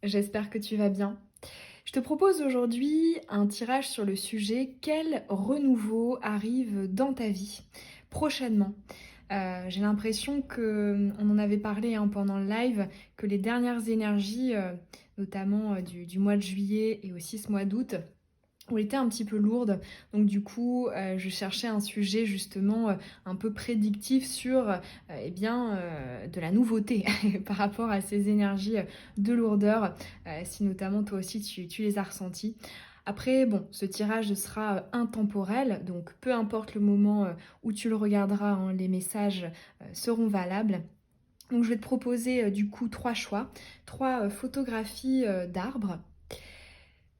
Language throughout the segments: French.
J'espère que tu vas bien. Je te propose aujourd'hui un tirage sur le sujet quel renouveau arrive dans ta vie prochainement. J'ai l'impression que on en avait parlé, hein, pendant le live, que les dernières énergies, notamment, du mois de juillet et aussi ce mois d'août, ont été un petit peu lourdes. Donc du coup, je cherchais un sujet justement, un peu prédictif sur, eh bien, de la nouveauté par rapport à ces énergies, de lourdeur, si notamment toi aussi tu les as ressenties. Après bon, ce tirage sera, intemporel, donc peu importe le moment, où tu le regarderas, hein, les messages, seront valables. Donc je vais te proposer, du coup 3 choix, 3 photographies, d'arbres.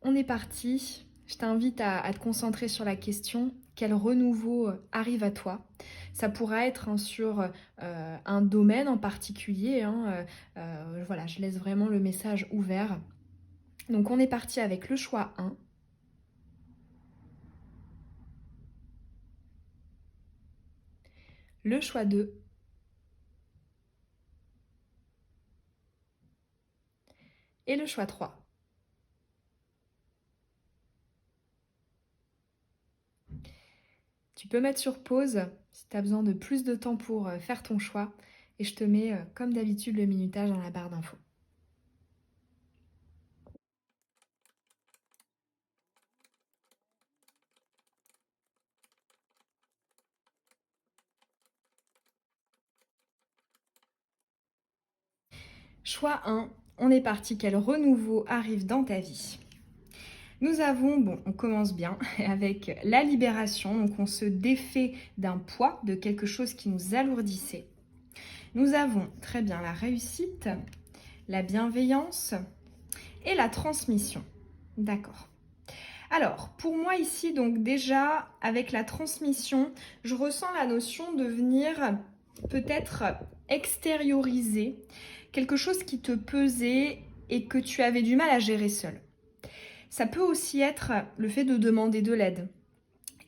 On est parti. Je t'invite à te concentrer sur la question quel renouveau arrive à toi. Ça pourra être, hein, sur un domaine en particulier, hein, voilà, je laisse vraiment le message ouvert. Donc on est parti avec le choix 1, le choix 2 et le choix 3. Tu peux mettre sur pause si tu as besoin de plus de temps pour faire ton choix et je te mets, comme d'habitude, le minutage dans la barre d'infos. Choix 1, on est parti, quel renouveau arrive dans ta vie? Nous avons, bon, on commence bien avec la libération, donc on se défait d'un poids, de quelque chose qui nous alourdissait. Nous avons très bien la réussite, la bienveillance et la transmission. D'accord. Alors, pour moi ici, donc déjà, avec la transmission, je ressens la notion de venir peut-être extérioriser quelque chose qui te pesait et que tu avais du mal à gérer seul. Ça peut aussi être le fait de demander de l'aide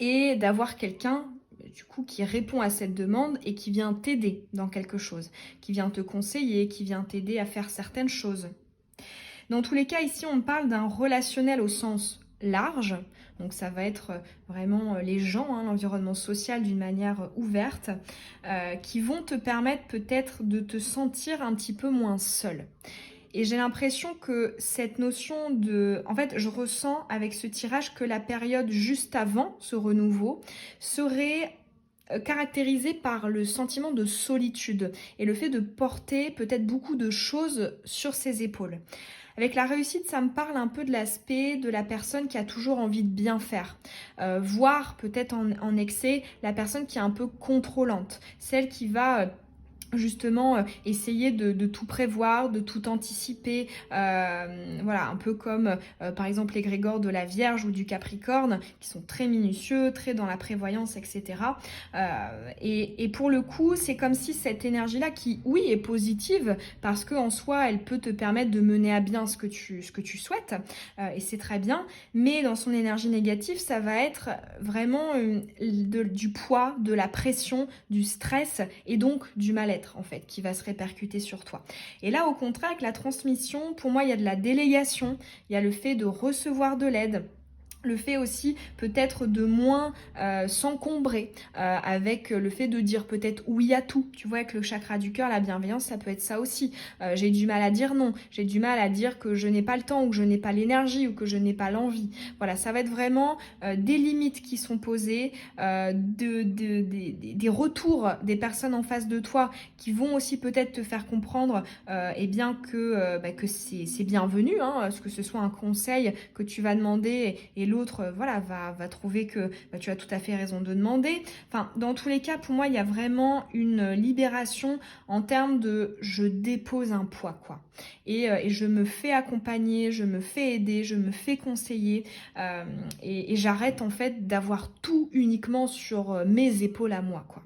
et d'avoir quelqu'un du coup qui répond à cette demande et qui vient t'aider dans quelque chose, qui vient te conseiller, qui vient t'aider à faire certaines choses. Dans tous les cas, ici, on parle d'un relationnel au sens large. Donc ça va être vraiment les gens, hein, l'environnement social d'une manière ouverte, qui vont te permettre peut-être de te sentir un petit peu moins seul. Et j'ai l'impression que cette notion de... En fait, je ressens avec ce tirage que la période juste avant ce renouveau serait caractérisée par le sentiment de solitude et le fait de porter peut-être beaucoup de choses sur ses épaules. Avec la réussite, ça me parle un peu de l'aspect de la personne qui a toujours envie de bien faire, voire peut-être en excès la personne qui est un peu contrôlante, celle qui va justement essayer de tout prévoir, de tout anticiper, voilà, un peu comme par exemple les Grégores de la Vierge ou du Capricorne, qui sont très minutieux, très dans la prévoyance, etc. Et pour le coup, c'est comme si cette énergie-là, qui oui est positive, parce qu'en soi, elle peut te permettre de mener à bien ce que tu souhaites, et c'est très bien, mais dans son énergie négative, ça va être vraiment du poids, de la pression, du stress, et donc du mal-être en fait, qui va se répercuter sur toi. Et là, au contraire, avec la transmission, pour moi, il y a de la délégation, il y a le fait de recevoir de l'aide, le fait aussi peut-être de moins s'encombrer avec le fait de dire peut-être oui à tout. Tu vois, avec le chakra du cœur, la bienveillance, ça peut être ça aussi. J'ai du mal à dire non, j'ai du mal à dire que je n'ai pas le temps ou que je n'ai pas l'énergie ou que je n'ai pas l'envie. Voilà, ça va être vraiment des limites qui sont posées, des retours des personnes en face de toi qui vont aussi peut-être te faire comprendre eh bien que c'est bienvenu, hein, que ce soit un conseil que tu vas demander et l'autre voilà, va trouver que tu as tout à fait raison de demander. Enfin, dans tous les cas, pour moi, il y a vraiment une libération en termes de je dépose un poids, quoi. Et je me fais accompagner, je me fais aider, je me fais conseiller et j'arrête en fait d'avoir tout uniquement sur mes épaules à moi, quoi.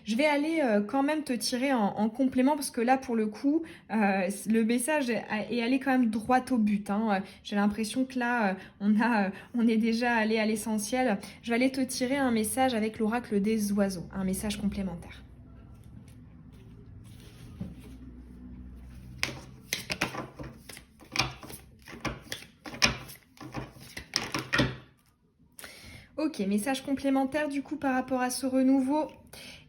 Je vais aller quand même te tirer en complément parce que là, pour le coup, le message est allé quand même droit au but, hein. J'ai l'impression que là, on est déjà allé à l'essentiel. Je vais aller te tirer un message avec l'oracle des oiseaux, un message complémentaire. Ok, message complémentaire du coup par rapport à ce renouveau.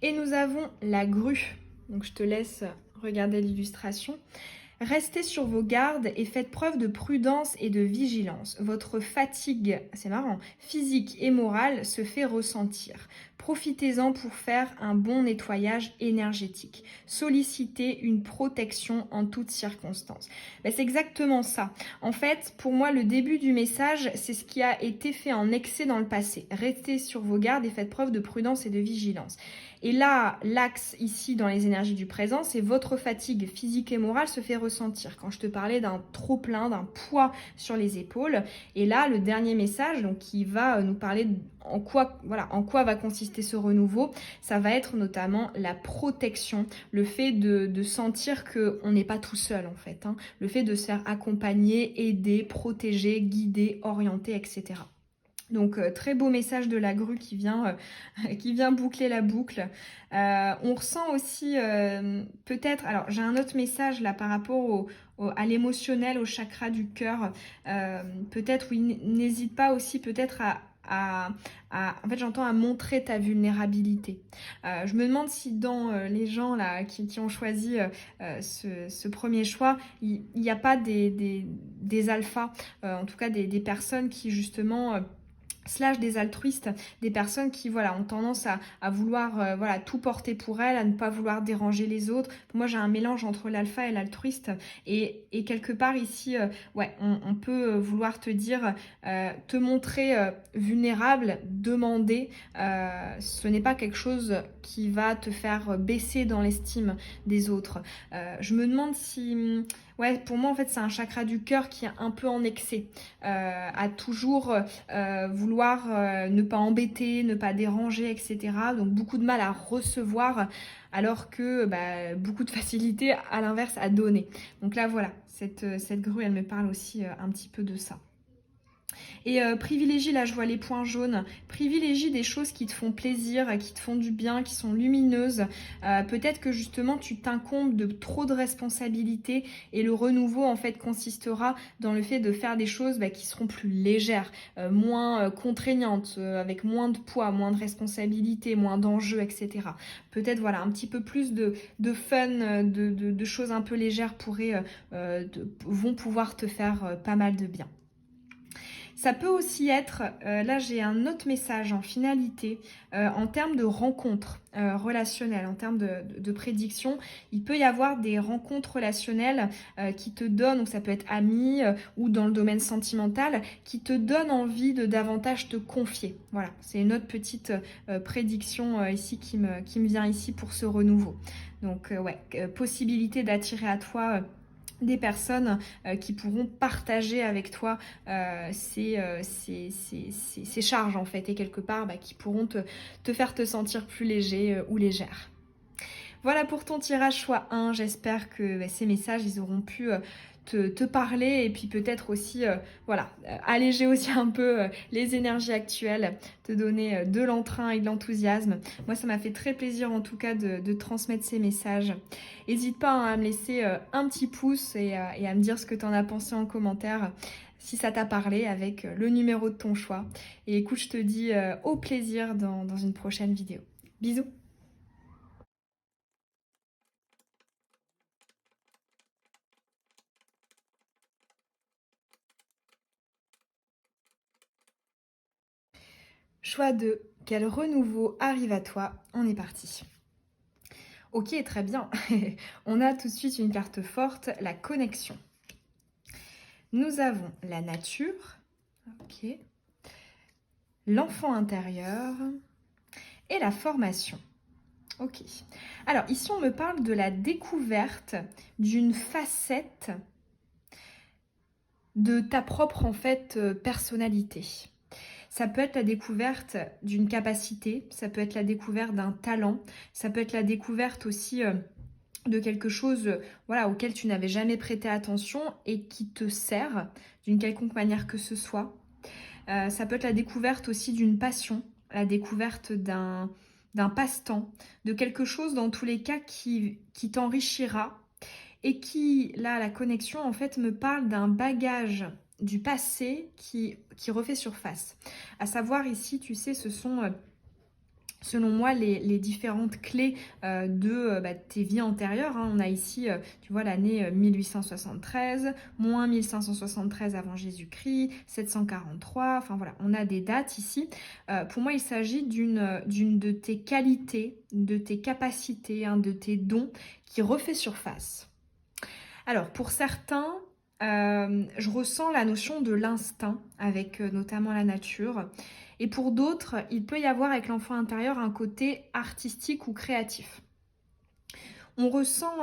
Et nous avons la grue. Donc je te laisse regarder l'illustration. Restez sur vos gardes et faites preuve de prudence et de vigilance. Votre fatigue, c'est marrant, physique et morale se fait ressentir. Profitez-en pour faire un bon nettoyage énergétique. Sollicitez une protection en toutes circonstances. Ben, c'est exactement ça. En fait, pour moi, le début du message, c'est ce qui a été fait en excès dans le passé. Restez sur vos gardes et faites preuve de prudence et de vigilance. Et là, l'axe ici dans les énergies du présent, c'est votre fatigue physique et morale se fait ressentir. Quand je te parlais d'un trop-plein, d'un poids sur les épaules. Et là, le dernier message, donc qui va nous parler en quoi va consister ce renouveau, ça va être notamment la protection, le fait de sentir qu'on n'est pas tout seul en fait, hein, le fait de se faire accompagner, aider, protéger, guider, orienter, etc. Donc très beau message de la grue qui vient boucler la boucle. On ressent aussi peut-être, alors j'ai un autre message là par rapport à l'émotionnel, au chakra du cœur. Peut-être, oui, n'hésite pas aussi peut-être en fait j'entends à montrer ta vulnérabilité. Je me demande si dans les gens là qui ont choisi ce premier choix, il n'y a pas des alphas, en tout cas des personnes qui justement slash des altruistes, des personnes qui ont tendance à vouloir tout porter pour elles, à ne pas vouloir déranger les autres. Pour moi, j'ai un mélange entre l'alpha et l'altruiste. Et quelque part ici, on peut vouloir te dire, te montrer vulnérable, demander, ce n'est pas quelque chose qui va te faire baisser dans l'estime des autres. Je me demande si... Ouais, pour moi, en fait, c'est un chakra du cœur qui est un peu en excès, à toujours vouloir ne pas embêter, ne pas déranger, etc. Donc, beaucoup de mal à recevoir, alors que beaucoup de facilité, à l'inverse, à donner. Donc là, voilà, cette grue, elle me parle aussi un petit peu de ça. Et privilégie, là je vois les points jaunes, privilégie des choses qui te font plaisir, qui te font du bien, qui sont lumineuses. Peut-être que justement tu t'incombes de trop de responsabilités et le renouveau en fait consistera dans le fait de faire des choses qui seront plus légères, moins contraignantes, avec moins de poids, moins de responsabilités, moins d'enjeux, etc. Peut-être un petit peu plus de fun, de choses un peu légères vont pouvoir te faire pas mal de bien. Ça peut aussi être, là j'ai un autre message en finalité, en termes de rencontres relationnelles, en termes de prédiction, il peut y avoir des rencontres relationnelles qui te donnent, donc ça peut être amis ou dans le domaine sentimental, qui te donnent envie de davantage te confier. Voilà, c'est une autre petite prédiction ici qui me vient ici pour ce renouveau. Donc possibilité d'attirer à toi des personnes qui pourront partager avec toi ces charges en fait, et quelque part qui pourront te faire te sentir plus léger ou légère. Voilà pour ton tirage choix 1, j'espère que ces messages ils auront pu te parler et puis peut-être aussi alléger aussi un peu les énergies actuelles, te donner de l'entrain et de l'enthousiasme. Moi ça m'a fait très plaisir en tout cas de transmettre ces messages. N'hésite pas à me laisser un petit pouce et à me dire ce que tu en as pensé en commentaire, si ça t'a parlé, avec le numéro de ton choix. Et écoute, je te dis au plaisir dans une prochaine vidéo. Bisous. Choix 2. Quel renouveau arrive à toi? On est parti. Ok, très bien. On a tout de suite une carte forte, la connexion. Nous avons la nature, ok, l'enfant intérieur et la formation. Ok. Alors ici, on me parle de la découverte d'une facette de ta propre en fait personnalité. Ça peut être la découverte d'une capacité, ça peut être la découverte d'un talent, ça peut être la découverte aussi de quelque chose auquel tu n'avais jamais prêté attention et qui te sert d'une quelconque manière que ce soit. Ça peut être la découverte aussi d'une passion, la découverte d'un passe-temps, de quelque chose dans tous les cas qui t'enrichira et qui, là, la connexion en fait me parle d'un bagage du passé qui refait surface. À savoir ici, tu sais, ce sont selon moi, les différentes clés de tes vies antérieures. Hein. On a ici, tu vois, l'année 1873, moins 1573 avant Jésus-Christ, 743, enfin voilà, on a des dates ici. Pour moi, il s'agit d'une de tes qualités, de tes capacités, hein, de tes dons qui refait surface. Alors, pour certains, je ressens la notion de l'instinct avec notamment la nature. Et pour d'autres, il peut y avoir avec l'enfant intérieur un côté artistique ou créatif. On ressent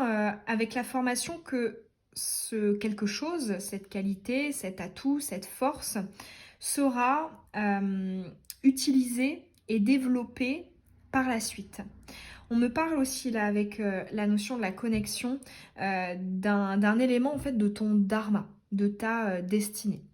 avec la formation que ce quelque chose, cette qualité, cet atout, cette force, sera utilisé et développé par la suite. On me parle aussi là avec la notion de la connexion d'un élément en fait de ton dharma, de ta destinée.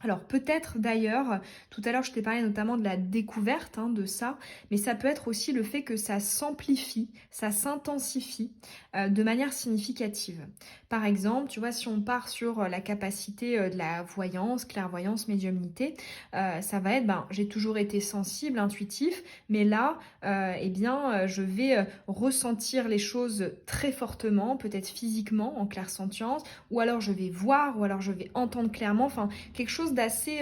Alors peut-être d'ailleurs, tout à l'heure je t'ai parlé notamment de la découverte de ça, mais ça peut être aussi le fait que ça s'amplifie, ça s'intensifie de manière significative. Par exemple, tu vois, si on part sur la capacité de la voyance, clairvoyance, médiumnité, ça va être, j'ai toujours été sensible, intuitif, mais là, je vais ressentir les choses très fortement, peut-être physiquement, en clairsentience, ou alors je vais voir, ou alors je vais entendre clairement, enfin quelque chose d'assez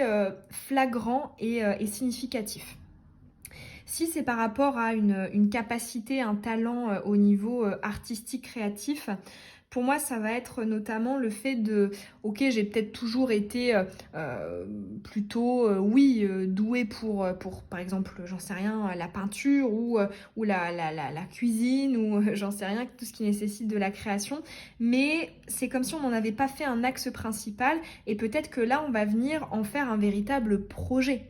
flagrant et significatif. Si c'est par rapport à une capacité, un talent au niveau artistique, créatif, pour moi, ça va être notamment le fait de, ok, j'ai peut-être toujours été plutôt, douée pour, par exemple, j'en sais rien, la peinture ou la cuisine ou j'en sais rien, tout ce qui nécessite de la création. Mais c'est comme si on n'en avait pas fait un axe principal et peut-être que là, on va venir en faire un véritable projet.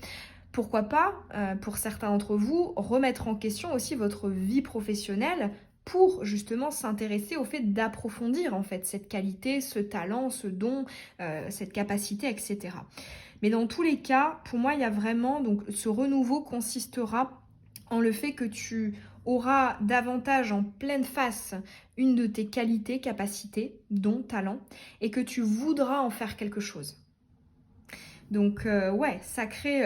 Pourquoi pas, pour certains d'entre vous, remettre en question aussi votre vie professionnelle pour justement s'intéresser au fait d'approfondir en fait cette qualité, ce talent, ce don, cette capacité, etc. Mais dans tous les cas, pour moi, il y a vraiment, donc ce renouveau consistera en le fait que tu auras davantage en pleine face une de tes qualités, capacités, dons, talents, et que tu voudras en faire quelque chose. Donc sacré,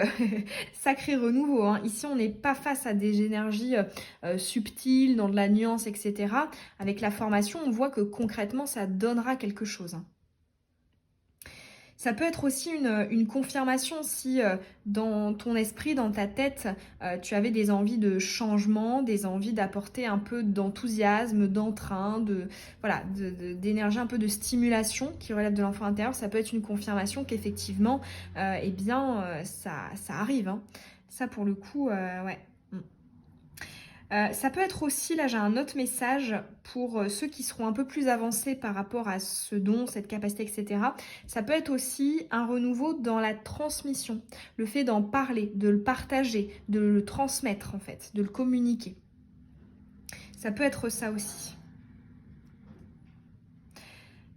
sacré renouveau. Hein. Ici, on n'est pas face à des énergies subtiles, dans de la nuance, etc. Avec la formation, on voit que concrètement, ça donnera quelque chose. Hein. Ça peut être aussi une confirmation si dans ton esprit, dans ta tête, tu avais des envies de changement, des envies d'apporter un peu d'enthousiasme, d'entrain, d'énergie, un peu de stimulation qui relève de l'enfant intérieur. Ça peut être une confirmation qu'effectivement, ça arrive. Hein. Ça, pour le coup, ouais. Ça peut être aussi, là j'ai un autre message pour ceux qui seront un peu plus avancés par rapport à ce don, cette capacité, etc. Ça peut être aussi un renouveau dans la transmission, le fait d'en parler, de le partager, de le transmettre en fait, de le communiquer. Ça peut être ça aussi.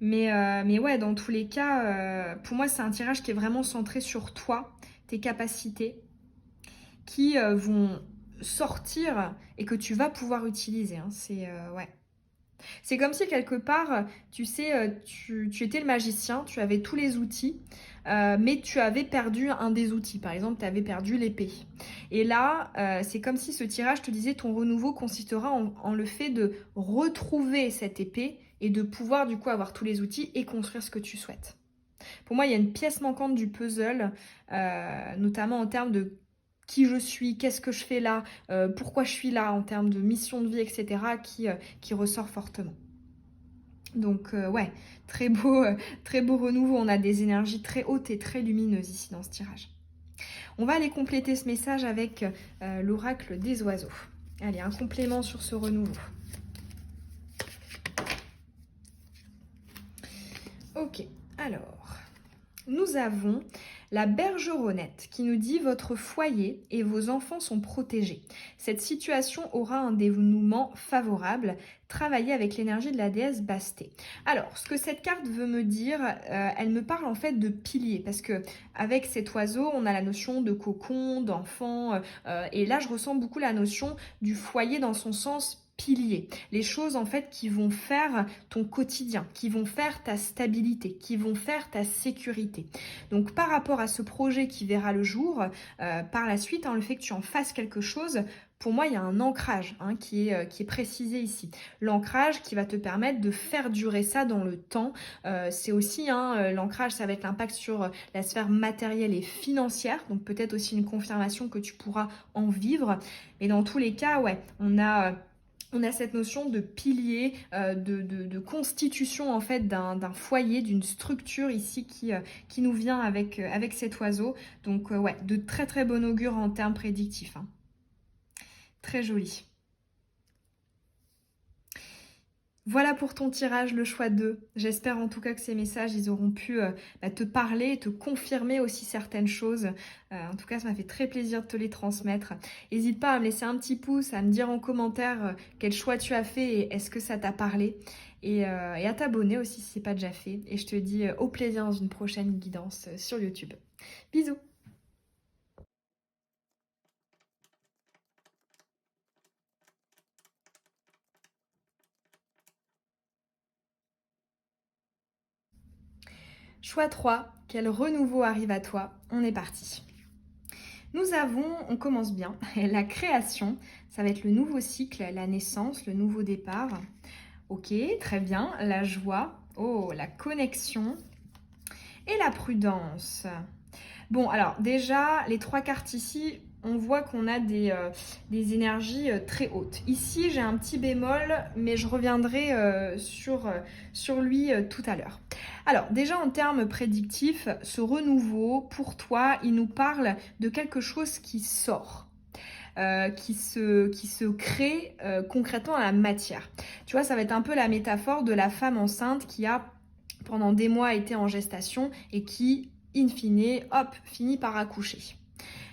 Mais ouais, dans tous les cas, pour moi c'est un tirage qui est vraiment centré sur toi, tes capacités, qui vont sortir et que tu vas pouvoir utiliser. Hein. C'est comme si quelque part, tu sais, tu étais le magicien, tu avais tous les outils, mais tu avais perdu un des outils. Par exemple, tu avais perdu l'épée. Et là, c'est comme si ce tirage te disait ton renouveau consistera en le fait de retrouver cette épée et de pouvoir du coup avoir tous les outils et construire ce que tu souhaites. Pour moi, il y a une pièce manquante du puzzle, notamment en termes de qui je suis, qu'est-ce que je fais là, pourquoi je suis là en termes de mission de vie, etc., qui ressort fortement. Donc très beau renouveau. On a des énergies très hautes et très lumineuses ici dans ce tirage. On va aller compléter ce message avec l'oracle des oiseaux. Allez, un complément sur ce renouveau. Ok, alors, nous avons la bergeronnette qui nous dit « Votre foyer et vos enfants sont protégés. Cette situation aura un dénouement favorable. Travaillez avec l'énergie de la déesse Basté. » Alors, ce que cette carte veut me dire, elle me parle en fait de piliers parce que avec cet oiseau, on a la notion de cocon, d'enfant et là, je ressens beaucoup la notion du foyer dans son sens piliers, les choses en fait qui vont faire ton quotidien, qui vont faire ta stabilité, qui vont faire ta sécurité. Donc par rapport à ce projet qui verra le jour, par la suite, le fait que tu en fasses quelque chose, pour moi, il y a un ancrage qui est précisé ici. L'ancrage qui va te permettre de faire durer ça dans le temps. C'est aussi, l'ancrage, ça va être l'impact sur la sphère matérielle et financière. Donc peut-être aussi une confirmation que tu pourras en vivre. Mais dans tous les cas, ouais, on a cette notion de pilier, de constitution en fait d'un foyer, d'une structure ici qui nous vient avec cet oiseau. Donc ouais, de très très bon augure en termes prédictifs. Très joli. Voilà pour ton tirage, le choix 2. J'espère en tout cas que ces messages, ils auront pu te parler, te confirmer aussi certaines choses. En tout cas, ça m'a fait très plaisir de te les transmettre. N'hésite pas à me laisser un petit pouce, à me dire en commentaire quel choix tu as fait et est-ce que ça t'a parlé. Et à t'abonner aussi si ce n'est pas déjà fait. Et je te dis au plaisir dans une prochaine guidance sur YouTube. Bisous! Choix 3, quel renouveau arrive à toi? On est parti. On commence bien, la création, ça va être le nouveau cycle, la naissance, le nouveau départ. Ok, très bien, la joie, oh, la connexion et la prudence. Bon, alors déjà, les 3 cartes ici, on voit qu'on a des énergies très hautes. Ici, j'ai un petit bémol, mais je reviendrai sur lui tout à l'heure. Alors, déjà en termes prédictifs, ce renouveau, pour toi, il nous parle de quelque chose qui sort. Qui se crée concrètement à la matière. Tu vois, ça va être un peu la métaphore de la femme enceinte qui a pendant des mois été en gestation et qui, in fine, hop, finit par accoucher.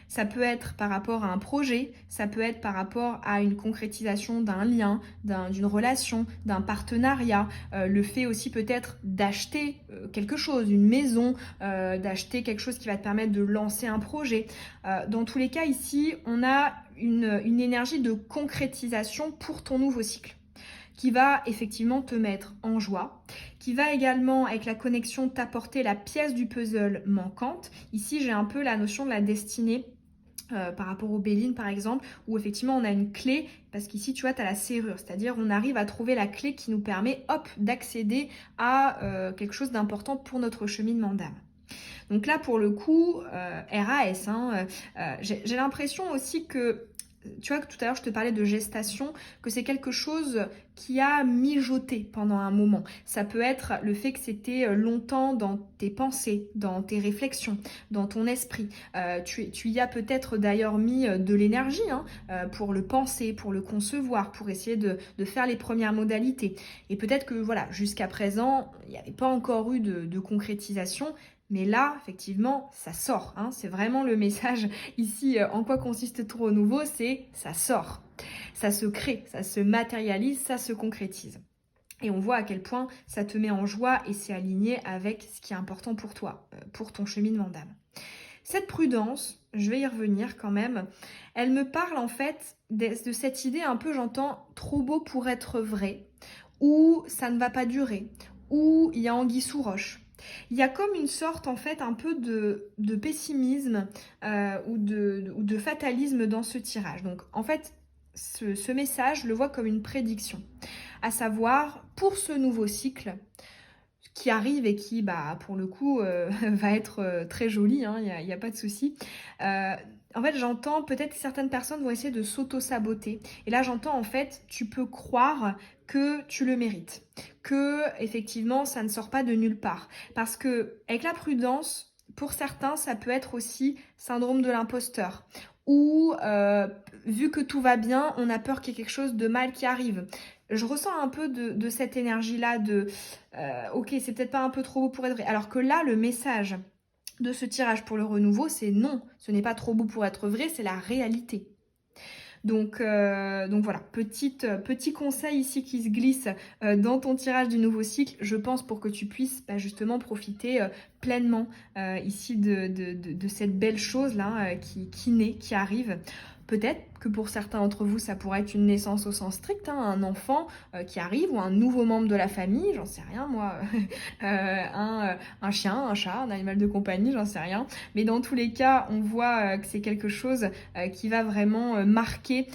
Ça peut être par rapport à un projet, ça peut être par rapport à une concrétisation d'un lien, d'une relation, d'un partenariat, le fait aussi peut-être d'acheter quelque chose, une maison, d'acheter quelque chose qui va te permettre de lancer un projet. Dans tous les cas, ici, on a une énergie de concrétisation pour ton nouveau cycle qui va effectivement te mettre en joie, qui va également, avec la connexion, t'apporter la pièce du puzzle manquante. Ici, j'ai un peu la notion de la destinée par rapport au Béline par exemple, où effectivement on a une clé, parce qu'ici tu vois tu as la serrure, c'est-à-dire on arrive à trouver la clé qui nous permet hop d'accéder à quelque chose d'important pour notre cheminement d'âme. Donc là pour le coup, RAS, j'ai l'impression aussi que tu vois que tout à l'heure je te parlais de gestation, que c'est quelque chose qui a mijoté pendant un moment. Ça peut être le fait que c'était longtemps dans tes pensées, dans tes réflexions, dans ton esprit. Tu y as peut-être d'ailleurs mis de l'énergie pour le penser, pour le concevoir, pour essayer de faire les premières modalités. Et peut-être que voilà, jusqu'à présent, il n'y avait pas encore eu de concrétisation. Mais là, effectivement, ça sort. C'est vraiment le message ici. En quoi consiste ton renouveau? C'est ça sort. Ça se crée, ça se matérialise, ça se concrétise. Et on voit à quel point ça te met en joie et c'est aligné avec ce qui est important pour toi, pour ton cheminement d'âme. Cette prudence, je vais y revenir quand même, elle me parle en fait de cette idée un peu, j'entends, trop beau pour être vrai, ou ça ne va pas durer, ou il y a anguille sous roche. Il y a comme une sorte en fait un peu de pessimisme ou de fatalisme dans ce tirage. Donc en fait, ce message, je le vois comme une prédiction, à savoir pour ce nouveau cycle qui arrive et qui, pour le coup, va être très joli, il n'y a pas de souci. En fait, j'entends peut-être que certaines personnes vont essayer de s'auto-saboter. Et là, j'entends en fait, tu peux croire que tu le mérites, que effectivement, ça ne sort pas de nulle part. Parce que avec la prudence, pour certains, ça peut être aussi syndrome de l'imposteur. Ou vu que tout va bien, on a peur qu'il y ait quelque chose de mal qui arrive. Je ressens un peu de cette énergie-là de ok, c'est peut-être pas un peu trop beau pour être vrai. Alors que là, le message de ce tirage pour le renouveau, c'est non, ce n'est pas trop beau pour être vrai, c'est la réalité. Donc voilà, petit conseil ici qui se glisse dans ton tirage du nouveau cycle, je pense pour que tu puisses justement profiter pleinement ici de cette belle chose là qui naît, qui arrive. Peut-être que pour certains d'entre vous, ça pourrait être une naissance au sens strict, hein, un enfant qui arrive ou un nouveau membre de la famille, j'en sais rien moi, un chien, un chat, un animal de compagnie, j'en sais rien. Mais dans tous les cas, on voit que c'est quelque chose qui va vraiment marquer,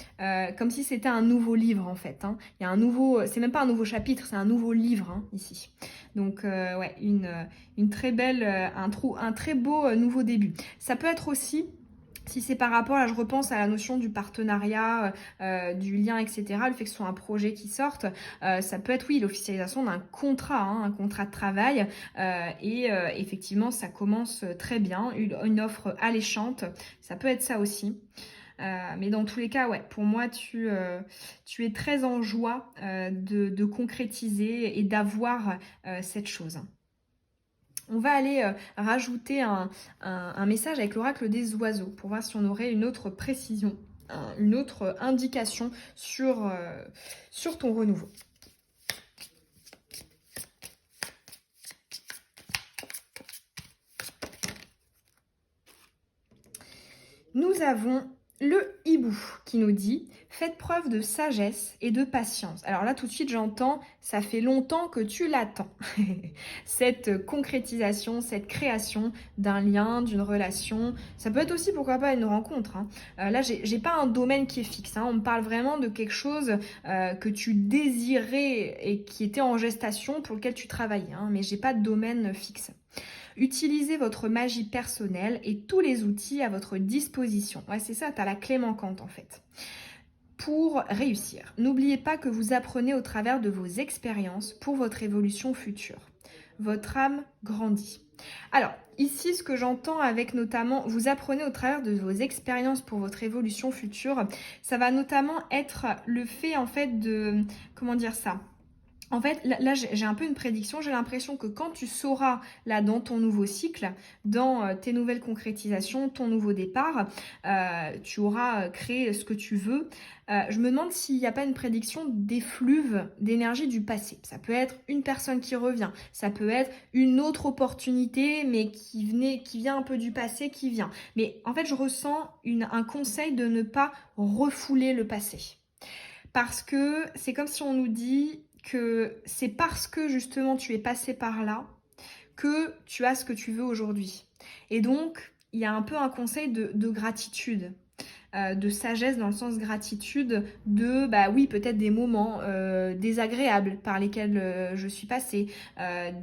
comme si c'était un nouveau livre en fait. Hein. Il y a un nouveau, c'est même pas un nouveau chapitre, c'est un nouveau livre hein, ici. Donc ouais, une très belle, un très beau nouveau début. Ça peut être aussi si c'est par rapport, là je repense à la notion du partenariat, du lien, etc., le fait que ce soit un projet qui sorte, ça peut être oui l'officialisation d'un contrat, hein, un contrat de travail, et effectivement ça commence très bien, une offre alléchante, ça peut être ça aussi. Mais dans tous les cas, ouais, pour moi, tu es très en joie de concrétiser et d'avoir cette chose. On va aller rajouter un message avec l'oracle des oiseaux pour voir si on aurait une autre précision, une autre indication sur ton renouveau. Nous avons le hibou qui nous dit « Faites preuve de sagesse et de patience ». Alors là, tout de suite, j'entends « Ça fait longtemps que tu l'attends ». Cette concrétisation, cette création d'un lien, d'une relation. Ça peut être aussi, pourquoi pas, une rencontre. Hein. Là, j'ai pas un domaine qui est fixe. Hein. On me parle vraiment de quelque chose que tu désirais et qui était en gestation pour lequel tu travaillais. Hein. Mais j'ai pas de domaine fixe. Utilisez votre magie personnelle et tous les outils à votre disposition. Ouais, c'est ça, tu as la clé manquante en fait. Pour réussir, n'oubliez pas que vous apprenez au travers de vos expériences pour votre évolution future. Votre âme grandit. Alors, ici, ce que j'entends avec notamment, vous apprenez au travers de vos expériences pour votre évolution future, ça va notamment être le fait en fait de, comment dire ça ? En fait, là j'ai un peu une prédiction. J'ai l'impression que quand tu sauras, là, dans ton nouveau cycle, dans tes nouvelles concrétisations, ton nouveau départ, tu auras créé ce que tu veux. Je me demande s'il n'y a pas une prédiction d'effluve d'énergie du passé. Ça peut être une personne qui revient. Ça peut être une autre opportunité, mais qui vient un peu du passé, qui vient. Mais en fait, je ressens un conseil de ne pas refouler le passé. Parce que c'est comme si on nous dit que c'est parce que justement tu es passé par là que tu as ce que tu veux aujourd'hui. Et donc, il y a un peu un conseil de gratitude, de sagesse dans le sens gratitude de, bah oui, peut-être des moments désagréables par lesquels je suis passée,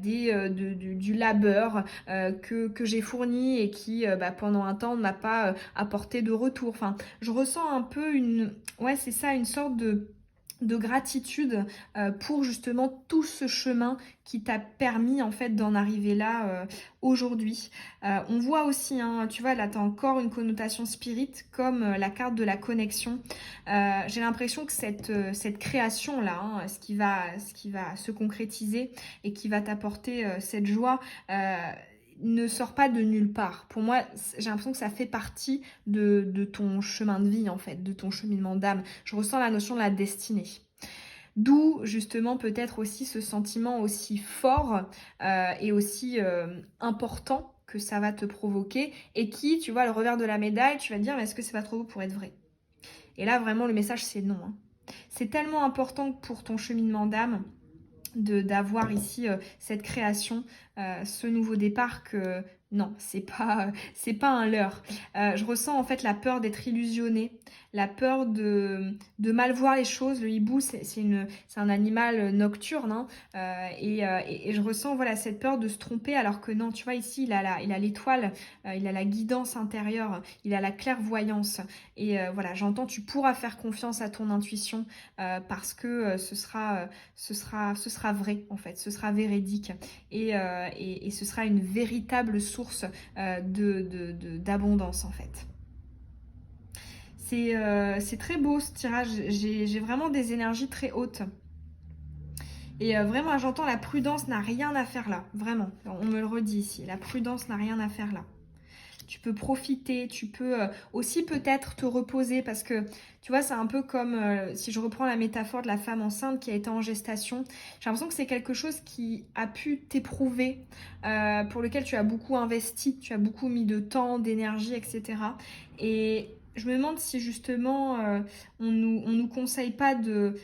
du labeur que j'ai fourni et qui, pendant un temps, n'a pas apporté de retour. Enfin, je ressens un peu ouais, c'est ça, une sorte de gratitude pour justement tout ce chemin qui t'a permis en fait d'en arriver là aujourd'hui. On voit aussi, hein, tu vois, là tu as encore une connotation spirit comme la carte de la connexion. J'ai l'impression que cette création là, hein, ce qui va se concrétiser et qui va t'apporter cette joie, ne sort pas de nulle part. Pour moi, j'ai l'impression que ça fait partie de ton chemin de vie, en fait, de ton cheminement d'âme. Je ressens la notion de la destinée. D'où, justement, peut-être aussi ce sentiment aussi fort et aussi important que ça va te provoquer et qui, tu vois, le revers de la médaille, tu vas te dire, mais est-ce que c'est pas trop beau pour être vrai? Et là, vraiment, le message, c'est non. Hein. C'est tellement important pour ton cheminement d'âme d'avoir ici cette création, ce nouveau départ que non, c'est pas un leurre. Je ressens en fait la peur d'être illusionnée, la peur de mal voir les choses. Le hibou, c'est un animal nocturne hein, et je ressens voilà cette peur de se tromper alors que non, tu vois ici il a l'étoile, il a la guidance intérieure, il a la clairvoyance et voilà, j'entends tu pourras faire confiance à ton intuition parce que ce sera vrai en fait, ce sera véridique et ce sera une véritable source d'abondance en fait. C'est très beau ce tirage, j'ai vraiment des énergies très hautes. Et vraiment, j'entends la prudence n'a rien à faire là, vraiment. On me le redit ici, la prudence n'a rien à faire là. Tu peux profiter, tu peux aussi peut-être te reposer parce que, tu vois, c'est un peu comme, si je reprends la métaphore de la femme enceinte qui a été en gestation, j'ai l'impression que c'est quelque chose qui a pu t'éprouver, pour lequel tu as beaucoup investi, tu as beaucoup mis de temps, d'énergie, etc. Et je me demande si justement on nous conseille pas de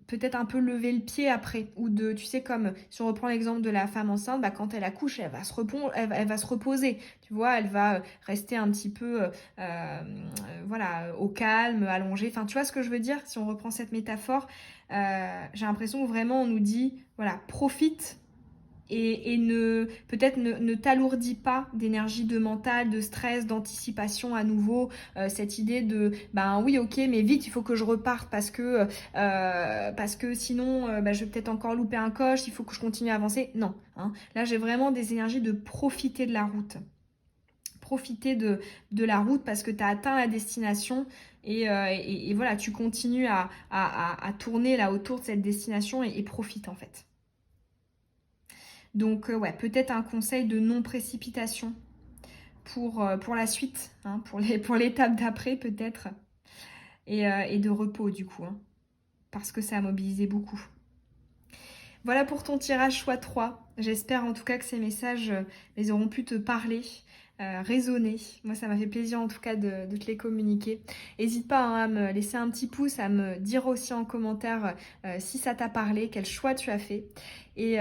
peut-être un peu lever le pied après, ou de, tu sais, comme si on reprend l'exemple de la femme enceinte, quand elle accouche, elle va se reposer, tu vois, elle va rester un petit peu voilà, au calme, allongée, enfin tu vois ce que je veux dire, si on reprend cette métaphore, j'ai l'impression que vraiment on nous dit, voilà, profite et peut-être ne t'alourdis pas d'énergie, de mental, de stress, d'anticipation à nouveau. Cette idée de ben oui, ok, mais vite, il faut que je reparte parce que sinon je vais peut-être encore louper un coche, il faut que je continue à avancer. Non, hein. Là j'ai vraiment des énergies de profiter de la route. Profiter de la route parce que tu as atteint la destination et voilà, tu continues à tourner là autour de cette destination et profite en fait. Donc ouais, peut-être un conseil de non-précipitation pour la suite, hein, pour l'étape d'après peut-être, et de repos du coup, hein, parce que ça a mobilisé beaucoup. Voilà pour ton tirage x3. J'espère en tout cas que ces messages les auront pu te parler, résonner. Moi, ça m'a fait plaisir en tout cas de te les communiquer. N'hésite pas, hein, à me laisser un petit pouce, à me dire aussi en commentaire si ça t'a parlé, quel choix tu as fait. Et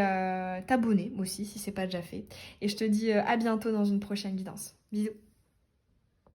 t'abonner aussi si c'est pas déjà fait. Et je te dis à bientôt dans une prochaine guidance. Bisous.